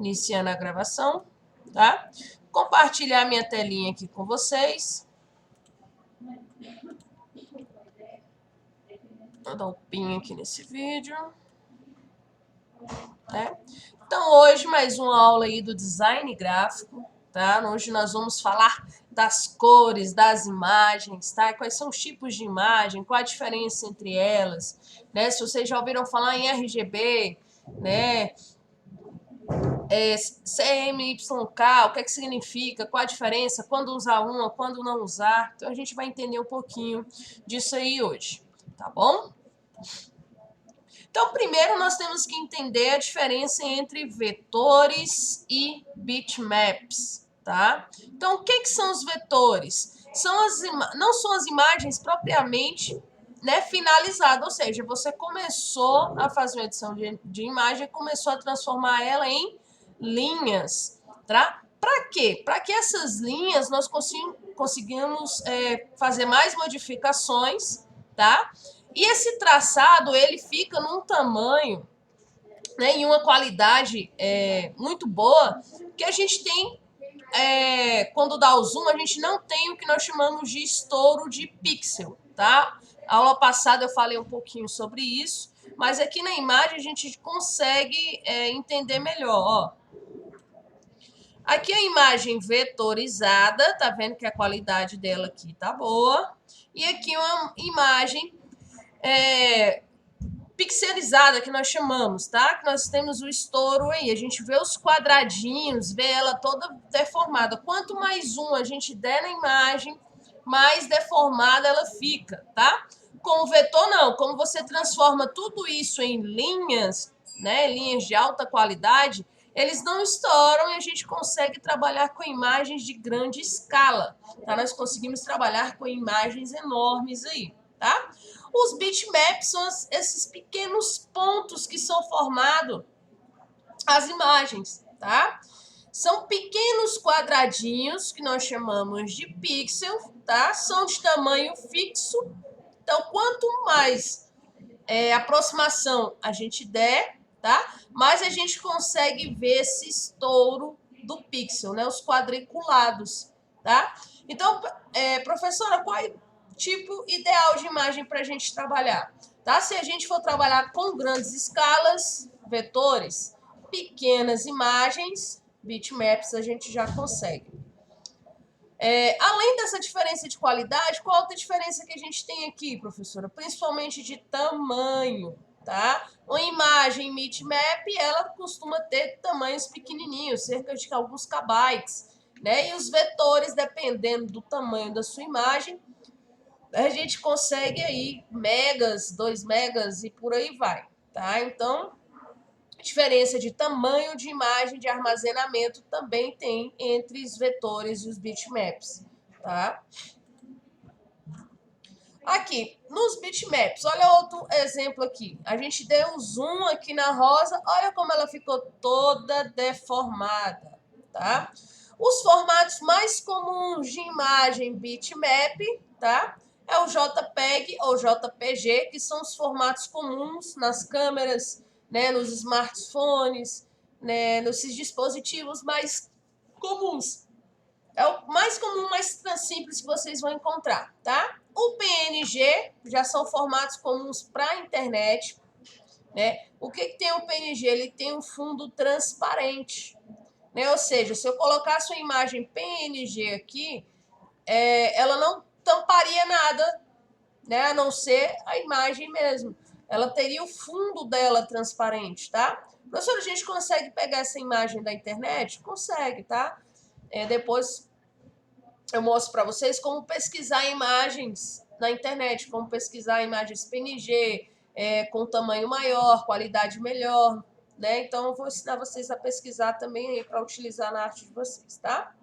Iniciando a gravação, tá? Compartilhar minha telinha aqui com vocês. Vou dar um pin aqui nesse vídeo. Né? Então, hoje, mais uma aula aí do design gráfico, tá? Hoje nós vamos falar das cores, das imagens, tá? Quais são os tipos de imagem, qual a diferença entre elas, né? Se vocês já ouviram falar em RGB, né? CMYK, o que é que significa, qual a diferença, quando usar uma, quando não usar. Então, a gente vai entender um pouquinho disso aí hoje, tá bom? Então, primeiro nós temos que entender a diferença entre vetores e bitmaps, tá? Então, o que são os vetores? Não são as imagens propriamente, né, finalizadas, ou seja, você começou a fazer uma edição de imagem e começou a transformar ela em linhas, tá? Para quê? Para que essas linhas nós conseguimos fazer mais modificações, tá? E esse traçado, ele fica num tamanho, né, em uma qualidade muito boa, que a gente tem, quando dá o zoom, a gente não tem o que nós chamamos de estouro de pixel, tá? A aula passada eu falei um pouquinho sobre isso, mas aqui na imagem a gente consegue entender melhor, ó. Aqui a imagem vetorizada, tá vendo que a qualidade dela aqui tá boa. E aqui uma imagem pixelizada, que nós chamamos, tá? Que nós temos o estouro aí, a gente vê os quadradinhos, vê ela toda deformada. Quanto mais zoom a gente der na imagem, mais deformada ela fica, tá? Com o vetor não, como você transforma tudo isso em linhas, né, linhas de alta qualidade, eles não estouram e a gente consegue trabalhar com imagens de grande escala, tá? Nós conseguimos trabalhar com imagens enormes aí, tá? Os bitmaps são esses pequenos pontos que são formados as imagens, tá? São pequenos quadradinhos que nós chamamos de pixel, tá? São de tamanho fixo. Então, quanto mais aproximação a gente der, tá? Mais a gente consegue ver esse estouro do pixel, né? Os quadriculados, tá? Então, professora, qual é o tipo ideal de imagem para a gente trabalhar? Tá? Se a gente for trabalhar com grandes escalas, vetores, pequenas imagens, bitmaps, a gente já consegue. Além dessa diferença de qualidade, qual outra diferença que a gente tem aqui, professora? Principalmente de tamanho, tá? Uma imagem bitmap, ela costuma ter tamanhos pequenininhos, cerca de alguns kbytes, né? E os vetores, dependendo do tamanho da sua imagem, a gente consegue aí megas, 2 megas e por aí vai, tá? Então, diferença de tamanho de imagem de armazenamento também tem entre os vetores e os bitmaps, tá? Aqui, nos bitmaps, olha outro exemplo aqui. A gente deu um zoom aqui na rosa, olha como ela ficou toda deformada, tá? Os formatos mais comuns de imagem bitmap, tá? É o JPEG ou JPG, que são os formatos comuns nas câmeras, né, nos smartphones, né, nesses dispositivos mais comuns. É o mais comum, mais simples que vocês vão encontrar, tá? O PNG já são formatos comuns para a internet, né? O que tem o PNG? Ele tem um fundo transparente, né? Ou seja, se eu colocar a sua imagem PNG aqui, ela não tamparia nada, né? A não ser a imagem mesmo. Ela teria o fundo dela transparente, tá? Professor, a gente consegue pegar essa imagem da internet? Consegue, tá? Depois eu mostro para vocês como pesquisar imagens na internet, como pesquisar imagens PNG, com tamanho maior, qualidade melhor, né? Então, eu vou ensinar vocês a pesquisar também aí para utilizar na arte de vocês, tá?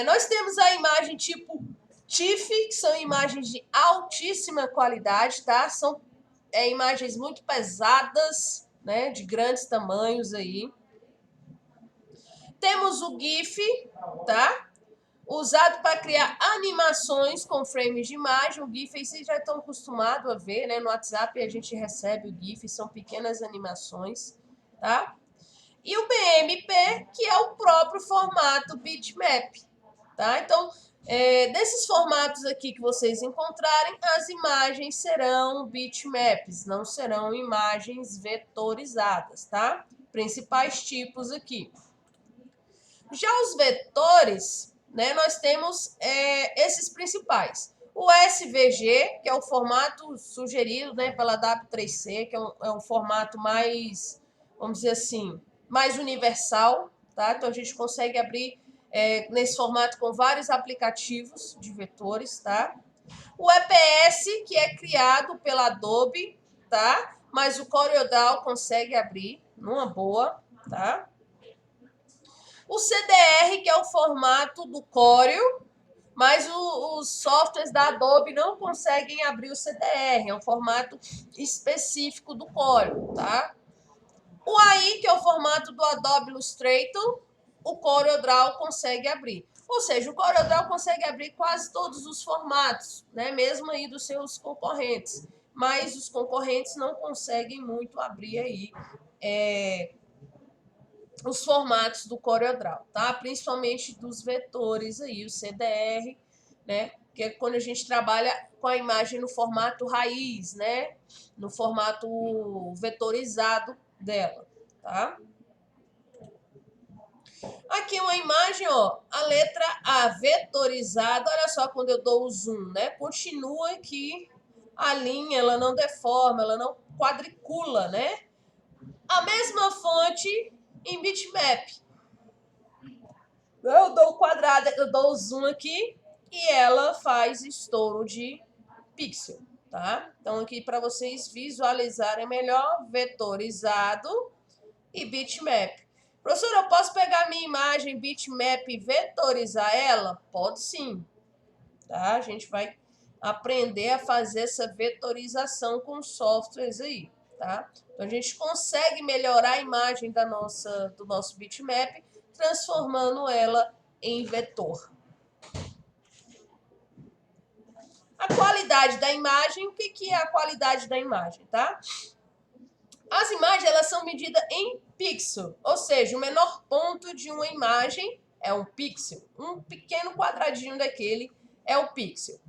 Nós temos a imagem tipo TIFF, que são imagens de altíssima qualidade, tá? São imagens muito pesadas, né? De grandes tamanhos aí. Temos o GIF, tá? Usado para criar animações com frames de imagem. O GIF, vocês já estão acostumados a ver, né? No WhatsApp a gente recebe o GIF, são pequenas animações, tá? e o BMP, que é o próprio formato bitmap, tá? Então, desses formatos aqui que vocês encontrarem, as imagens serão bitmaps, não serão imagens vetorizadas, tá? Principais tipos aqui. Já os vetores, né, nós temos esses principais. O SVG, que é o formato sugerido, né, pela W3C, que é um formato mais, vamos dizer assim, mais universal, tá? Então a gente consegue abrir nesse formato com vários aplicativos de vetores, tá? O EPS, que é criado pela Adobe, tá? Mas o CorelDRAW consegue abrir numa boa, tá? O CDR, que é o formato do Corel, mas os softwares da Adobe não conseguem abrir o CDR, é um formato específico do Corel, tá? O AI, que é o formato do Adobe Illustrator, o CorelDRAW consegue abrir. Ou seja, o CorelDRAW consegue abrir quase todos os formatos, né? Mesmo aí dos seus concorrentes. Mas os concorrentes não conseguem muito abrir aí os formatos do CorelDRAW, tá? Principalmente dos vetores aí, o CDR, né? Que é quando a gente trabalha com a imagem no formato raiz, né? No formato vetorizado dela, tá? Aqui uma imagem, ó, a letra A vetorizada, olha só quando eu dou o zoom, né? Continua aqui a linha, ela não deforma, ela não quadricula, né? A mesma fonte em bitmap. Eu dou o quadrado, eu dou o zoom aqui e ela faz estouro de pixel, tá? Então aqui para vocês visualizarem melhor, vetorizado e bitmap. Professora, eu posso pegar minha imagem bitmap e vetorizar ela? Pode sim, tá? A gente vai aprender a fazer essa vetorização com softwares aí, tá? Então a gente consegue melhorar a imagem do nosso bitmap transformando ela em vetor. A qualidade da imagem, o que é a qualidade da imagem, tá? As imagens, elas são medidas em pixel, ou seja, o menor ponto de uma imagem é um pixel. Um pequeno quadradinho daquele é o pixel.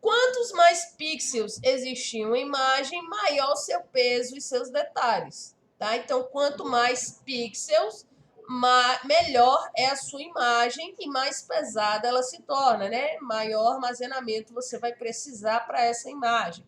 Quantos mais pixels existir em uma imagem, maior o seu peso e seus detalhes, tá? Então, quanto mais pixels, melhor é a sua imagem e mais pesada ela se torna, né? Maior armazenamento você vai precisar para essa imagem.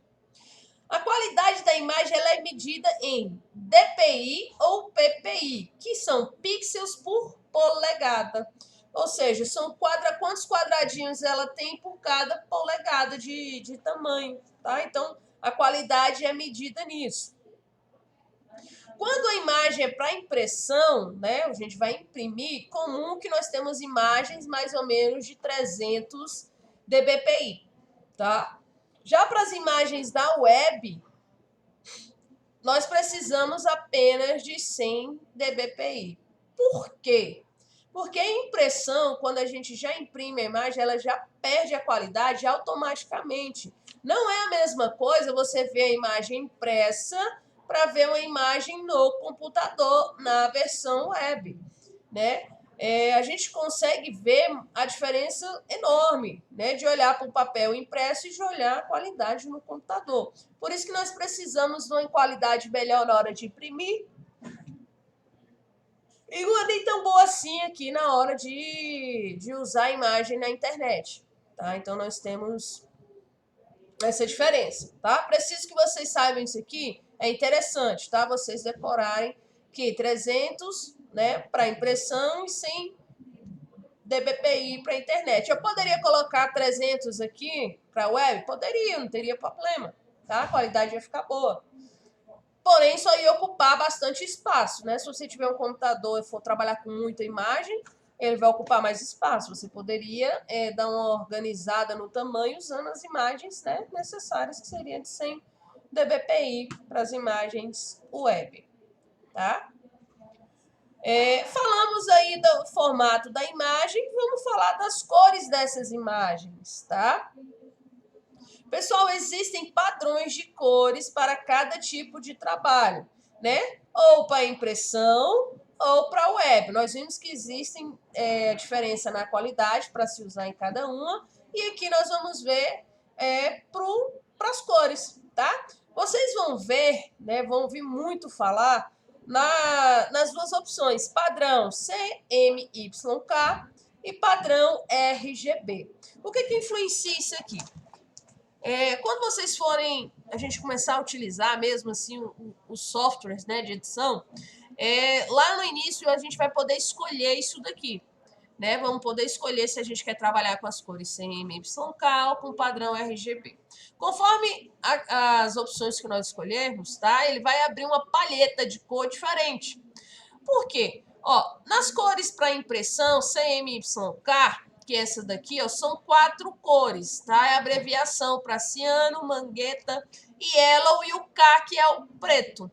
A qualidade da imagem ela é medida em DPI ou PPI, que são pixels por polegada. Ou seja, são quantos quadradinhos ela tem por cada polegada de tamanho, tá? Então, a qualidade é medida nisso. Quando a imagem é para impressão, né, a gente vai imprimir, comum que nós temos imagens mais ou menos de 300 dBPI, tá? Já para as imagens da web, nós precisamos apenas de 100 dBPI. Por quê? Porque a impressão, quando a gente já imprime a imagem, ela já perde a qualidade automaticamente. Não é a mesma coisa você ver a imagem impressa para ver uma imagem no computador, na versão web, né? A gente consegue ver a diferença enorme, né, de olhar para o papel impresso e de olhar a qualidade no computador. Por isso que nós precisamos de uma qualidade melhor na hora de imprimir e não é nem tão boa assim aqui na hora de usar a imagem na internet, tá? Então nós temos essa diferença, tá? Preciso que vocês saibam isso aqui, é interessante, tá? Vocês decorarem que 300, né, para impressão e 100 dBPI para internet. Eu poderia colocar 300 aqui para web? Poderia, não teria problema, tá? A qualidade ia ficar boa. Porém, só ia ocupar bastante espaço, né? Se você tiver um computador e for trabalhar com muita imagem, ele vai ocupar mais espaço. Você poderia dar uma organizada no tamanho usando as imagens, né, necessárias, que seriam de 100 dBPI para as imagens web, tá? Falamos aí do formato da imagem, vamos falar das cores dessas imagens, tá? Pessoal, existem padrões de cores para cada tipo de trabalho, né? Ou para impressão, ou para a web. Nós vimos que existem diferença na qualidade para se usar em cada uma, e aqui nós vamos ver para as cores, tá? Vocês vão ver, né, vão ouvir muito falar nas duas opções, padrão CMYK e padrão RGB. O que influencia isso aqui? Quando vocês forem, a gente começar a utilizar mesmo assim os softwares, né, de edição, lá no início a gente vai poder escolher isso daqui, né? Vamos poder escolher se a gente quer trabalhar com as cores CMYK ou com o padrão RGB. Conforme as opções que nós escolhermos, tá? Ele vai abrir uma palheta de cor diferente. Por quê? Ó, nas cores para impressão CMYK, que é essa daqui, ó, são 4 cores, tá? É a abreviação para ciano, mangueta, yellow e o K, que é o preto,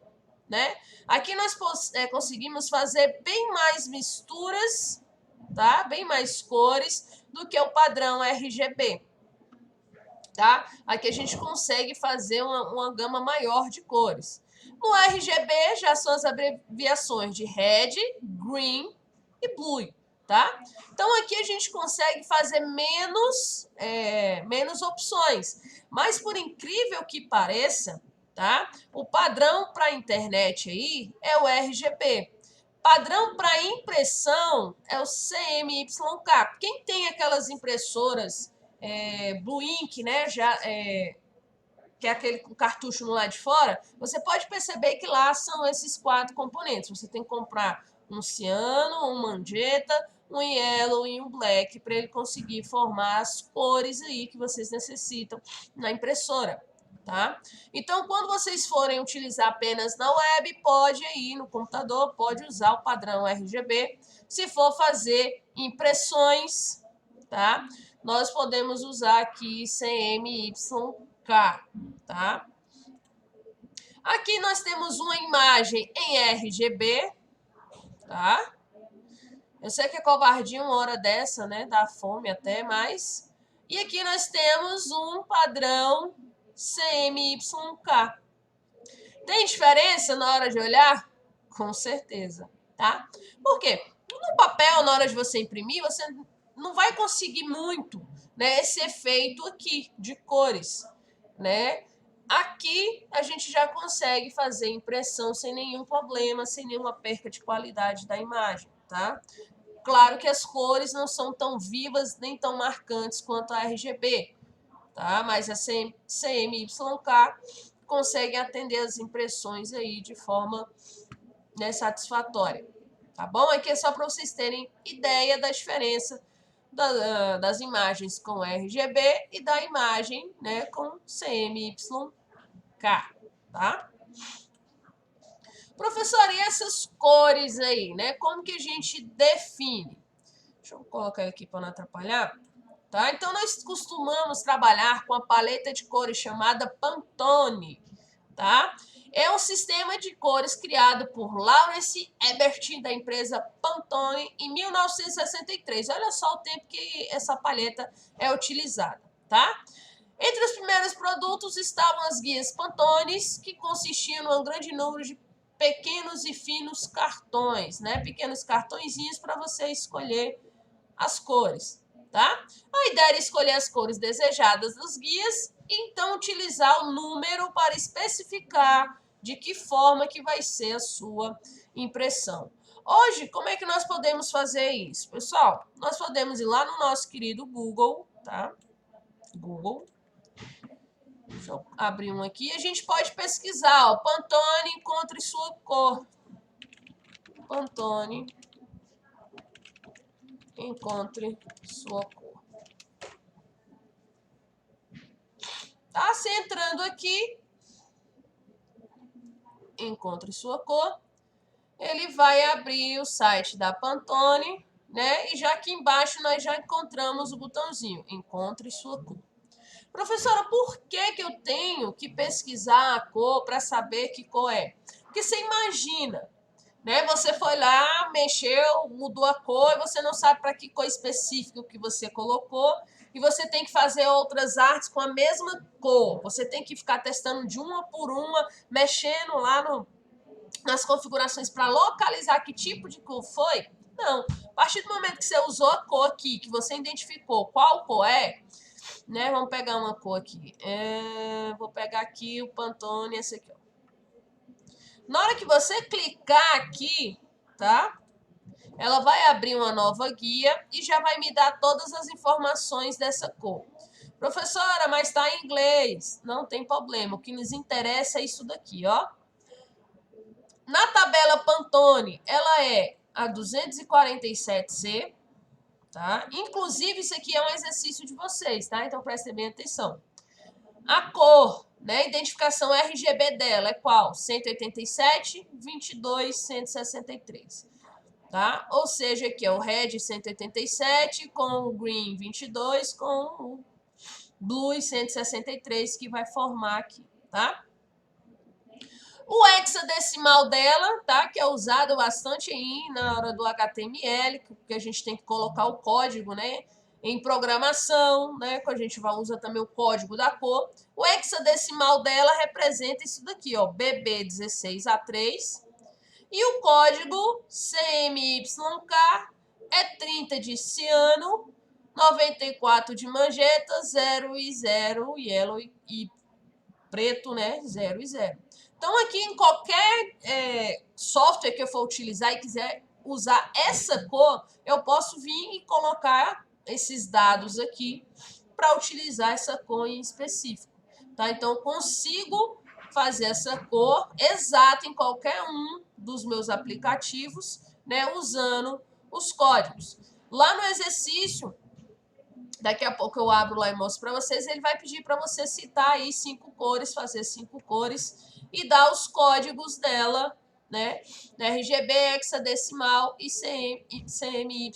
né? Aqui nós conseguimos fazer bem mais misturas, tá? Bem mais cores do que o padrão RGB, tá? Aqui a gente consegue fazer uma gama maior de cores. No RGB já são as abreviações de red, green e blue, tá? Então aqui a gente consegue fazer menos opções, mas por incrível que pareça, tá? O padrão para a internet aí é o RGB. Padrão para impressão é o CMYK. Quem tem aquelas impressoras Blue Ink, né? Que é aquele com cartucho no lado de fora, você pode perceber que lá são esses 4 componentes. Você tem que comprar um ciano, um magenta, um yellow e um black para ele conseguir formar as cores aí que vocês necessitam na impressora, tá? Então, quando vocês forem utilizar apenas na web, pode ir no computador, pode usar o padrão RGB. Se for fazer impressões, tá? Nós podemos usar aqui CMYK, tá? Aqui nós temos uma imagem em RGB, tá? Eu sei que é covardia uma hora dessa, né? Dá fome até, mas... E aqui nós temos um padrão CMYK. Tem diferença na hora de olhar? Com certeza, tá? Por quê? No papel, na hora de você imprimir, você não vai conseguir muito, né, esse efeito aqui de cores, né? Aqui a gente já consegue fazer impressão sem nenhum problema, sem nenhuma perca de qualidade da imagem, tá? Claro que as cores não são tão vivas nem tão marcantes quanto a RGB, tá? Mas a CMYK consegue atender as impressões aí de forma, né, satisfatória, tá bom? Aqui é só para vocês terem ideia da diferença das imagens com RGB e da imagem, né, com CMYK, tá? Professora, e essas cores aí, né? Como que a gente define? Deixa eu colocar aqui para não atrapalhar. Tá? Então, nós costumamos trabalhar com a paleta de cores chamada Pantone, tá? É um sistema de cores criado por Lawrence Ebert, da empresa Pantone, em 1963. Olha só o tempo que essa paleta é utilizada, tá? Entre os primeiros produtos estavam as guias Pantones, que consistiam num grande número de pequenos e finos cartões, né? Pequenos cartõezinhos para você escolher as cores, tá? A ideia era escolher as cores desejadas dos guias e então utilizar o número para especificar de que forma que vai ser a sua impressão. Hoje, como é que nós podemos fazer isso? Pessoal, nós podemos ir lá no nosso querido Google, tá? Google. Deixa eu abrir um aqui. A gente pode pesquisar, ó, Pantone, encontre sua cor. Pantone, encontre sua cor. Tá? Você entrando aqui, encontre sua cor, ele vai abrir o site da Pantone, né? E já aqui embaixo nós já encontramos o botãozinho, encontre sua cor. Professora, por que que eu tenho que pesquisar a cor para saber que cor é? Porque você imagina, né? Você foi lá, mexeu, mudou a cor e você não sabe para que cor específica que você colocou e você tem que fazer outras artes com a mesma cor. Você tem que ficar testando de uma por uma, mexendo lá nas configurações para localizar que tipo de cor foi? Não. A partir do momento que você usou a cor aqui, que você identificou qual cor é, né? Vamos pegar uma cor aqui. Vou pegar aqui o Pantone, esse aqui, ó. Na hora que você clicar aqui, tá? Ela vai abrir uma nova guia e já vai me dar todas as informações dessa cor. Professora, mas está em inglês. Não tem problema. O que nos interessa é isso daqui, ó. Na tabela Pantone, ela é a 247C, tá? Inclusive, isso aqui é um exercício de vocês, tá? Então, prestem bem atenção. A cor, né? Identificação RGB dela é qual? 187, 22, 163. Tá? Ou seja, aqui é o red 187 com o green 22 com o blue 163 que vai formar aqui, tá? O hexadecimal dela, tá? Que é usado bastante aí na hora do HTML, porque a gente tem que colocar o código, né? Em programação, né? Que a gente usa também o código da cor. O hexadecimal dela representa isso daqui, ó, BB16A3. E o código CMYK é 30 de ciano, 94 de magenta, 0 e 0, yellow e preto, né? 0 e 0. Então, aqui em qualquer software que eu for utilizar e quiser usar essa cor, eu posso vir e colocar esses dados aqui para utilizar essa cor em específico. Tá? Então, eu consigo fazer essa cor exata em qualquer um dos meus aplicativos, né, usando os códigos. Lá no exercício, daqui a pouco eu abro lá e mostro para vocês, ele vai pedir para você citar aí 5 cores, fazer 5 cores e dar os códigos dela, né, RGB, hexadecimal e CMYK,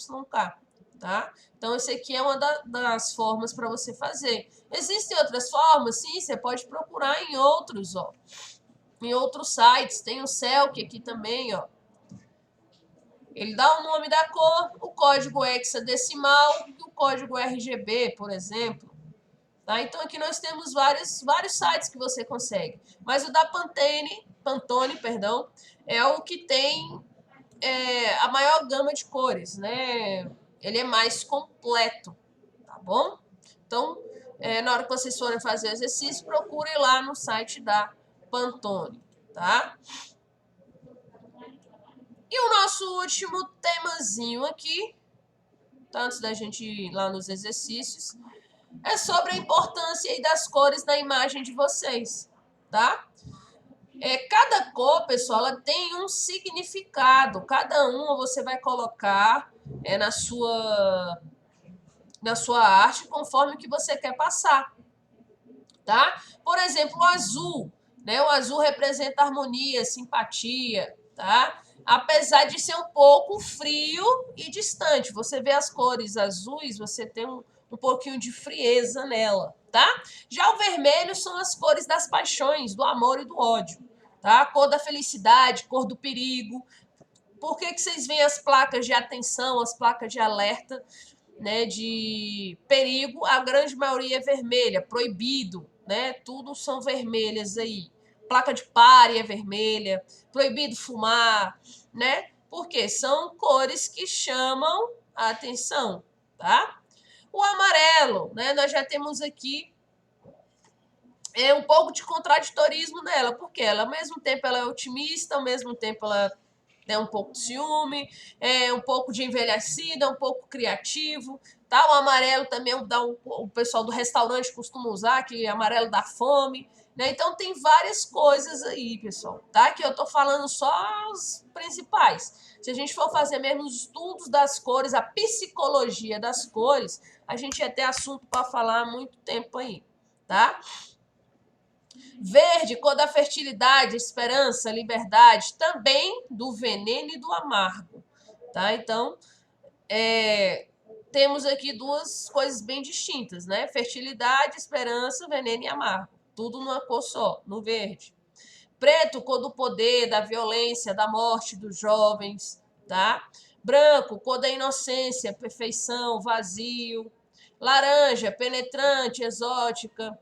tá? Então, esse aqui é uma das formas para você fazer. Existem outras formas? Sim, você pode procurar em outros, ó. Em outros sites. Tem o Celk aqui também, ó. Ele dá o nome da cor, o código hexadecimal e o código RGB, por exemplo. Tá? Então, aqui nós temos vários sites que você consegue. Mas o da Pantone, perdão, é o que tem a maior gama de cores, né? Ele é mais completo, tá bom? Então, na hora que vocês forem fazer o exercício, procurem lá no site da Pantone, tá? E o nosso último temazinho aqui, tá? Antes da gente ir lá nos exercícios, é sobre a importância aí das cores na imagem de vocês, tá? Cada cor, pessoal, ela tem um significado. Cada uma você vai colocar na sua arte conforme o que você quer passar, tá? Por exemplo, o azul, né? O azul representa harmonia, simpatia, tá? Apesar de ser um pouco frio e distante. Você vê as cores azuis, você tem um pouquinho de frieza nela, tá? Já o vermelho são as cores das paixões, do amor e do ódio, tá? A cor da felicidade, cor do perigo. Por que vocês veem as placas de atenção, as placas de alerta, né, de perigo? A grande maioria é vermelha, proibido, né? Tudo são vermelhas aí. Placa de pare é vermelha, proibido fumar, né? Porque são cores que chamam a atenção, tá? O amarelo, né? Nós já temos aqui um pouco de contraditorismo nela, porque ela, ao mesmo tempo, ela é otimista, ao mesmo tempo, ela tem um pouco de ciúme, um pouco de envelhecida, um pouco criativo, tá? O amarelo também o pessoal do restaurante costuma usar, que é amarelo da fome, né? Então, tem várias coisas aí, pessoal, tá? Que eu tô falando só as principais. Se a gente for fazer mesmo os estudos das cores, a psicologia das cores, a gente ia ter assunto para falar há muito tempo aí, tá? Verde, cor da fertilidade, esperança, liberdade, também do veneno e do amargo, tá? Então, temos aqui duas coisas bem distintas, né? Fertilidade, esperança, veneno e amargo. Tudo numa cor só, no verde. Preto, cor do poder, da violência, da morte dos jovens, tá? Branco, cor da inocência, perfeição, vazio. Laranja, penetrante, exótica.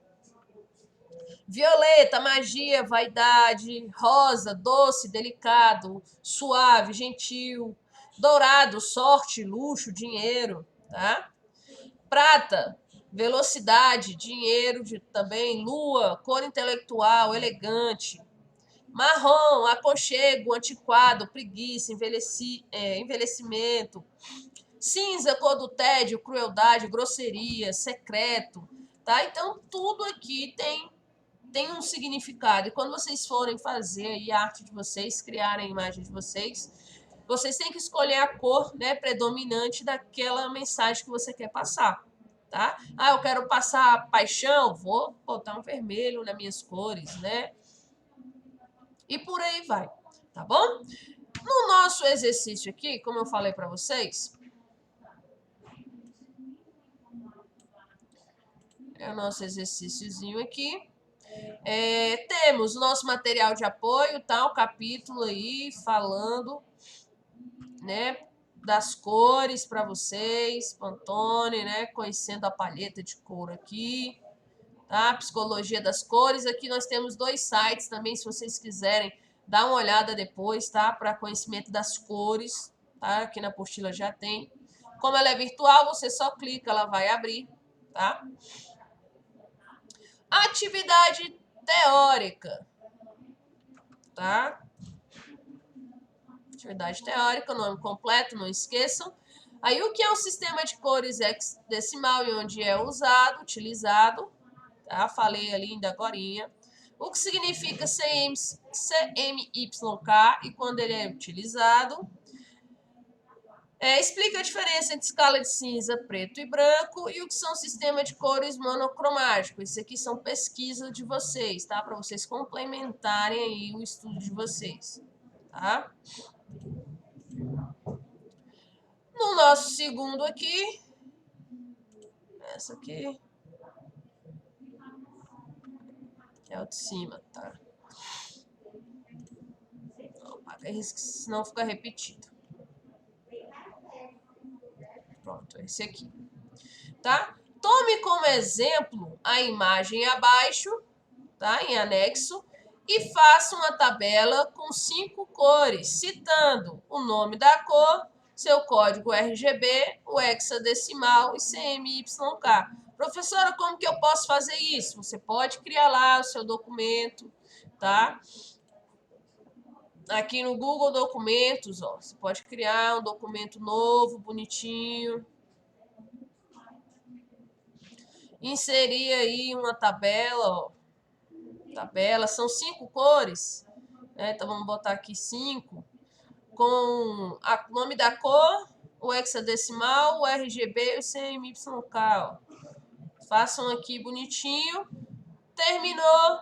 Violeta, magia, vaidade. Rosa, doce, delicado, suave, gentil. Dourado, sorte, luxo, dinheiro, tá? Prata, velocidade, dinheiro também. Lua, cor intelectual, elegante. Marrom, aconchego, antiquado, preguiça, envelhecimento. Cinza, cor do tédio, crueldade, grosseria, secreto, tá? Então, tudo aqui tem um significado. E quando vocês forem fazer aí a arte de vocês, criarem a imagem de vocês têm que escolher a cor, né, predominante daquela mensagem que você quer passar, tá? Ah, eu quero passar paixão, vou botar um vermelho nas minhas cores, né? E por aí vai, tá bom? No nosso exercício aqui, como eu falei para vocês, é o nosso exercíciozinho aqui. Temos o nosso material de apoio, tá? O capítulo aí falando, né, das cores para vocês, Pantone, né, conhecendo a palheta de cor aqui, tá? Psicologia das cores. Aqui nós temos 2 sites também, se vocês quiserem dar uma olhada depois, tá? Para conhecimento das cores, tá? Aqui na apostila já tem. Como ela é virtual, você só clica, ela vai abrir, tá? Atividade teórica, tá? Atividade teórica, nome completo, não esqueçam. Aí, o que é um sistema de cores hexadecimal e onde é usado, utilizado, tá? Falei ali ainda agorinha. O que significa CMYK e quando ele é utilizado. Explica a diferença entre escala de cinza, preto e branco e o que são sistemas de cores monocromáticos. Isso aqui são pesquisas de vocês, tá? Para vocês complementarem aí o estudo de vocês, tá? No nosso segundo aqui, essa aqui é o de cima, tá? Não apaga isso, senão fica repetido. Pronto, esse aqui, tá? Tome como exemplo a imagem abaixo, tá? Em anexo, e faça uma tabela com 5 cores, citando o nome da cor, seu código RGB, o hexadecimal e CMYK. Professora, como que eu posso fazer isso? Você pode criar lá o seu documento, tá? Aqui no Google Documentos, ó, você pode criar um documento novo, bonitinho. Inserir aí uma tabela, ó. Tabela, são 5 cores, né? Então vamos botar aqui 5, com o nome da cor, o hexadecimal, o RGB e o CMYK, ó. Façam aqui bonitinho. Terminou,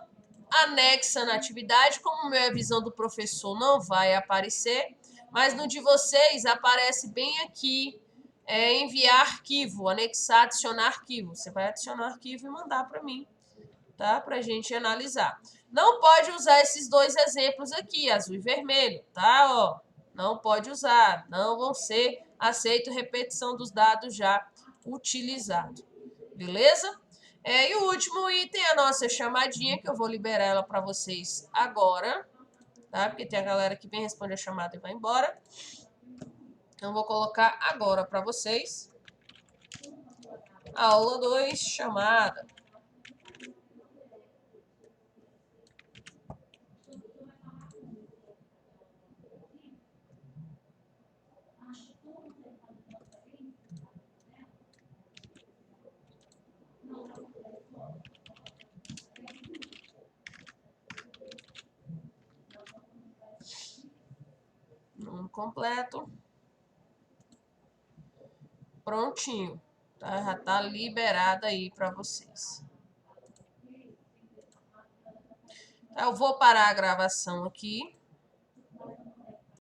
anexa na atividade. Como minha visão do professor não vai aparecer, mas no de vocês aparece bem aqui, enviar arquivo, anexar, adicionar arquivo. Você vai adicionar arquivo e mandar para mim, tá? Para a gente analisar. Não pode usar esses 2 exemplos aqui, azul e vermelho, tá? Ó, não pode usar, não vão ser aceito repetição dos dados já utilizados, beleza? E o último item, a nossa chamadinha, que eu vou liberar ela para vocês agora, tá? Porque tem a galera que vem responder a chamada e vai embora. Então, vou colocar agora para vocês. Aula 2, chamada. Nome completo. Prontinho, tá? Já tá liberada aí para vocês. Tá, eu vou parar a gravação aqui.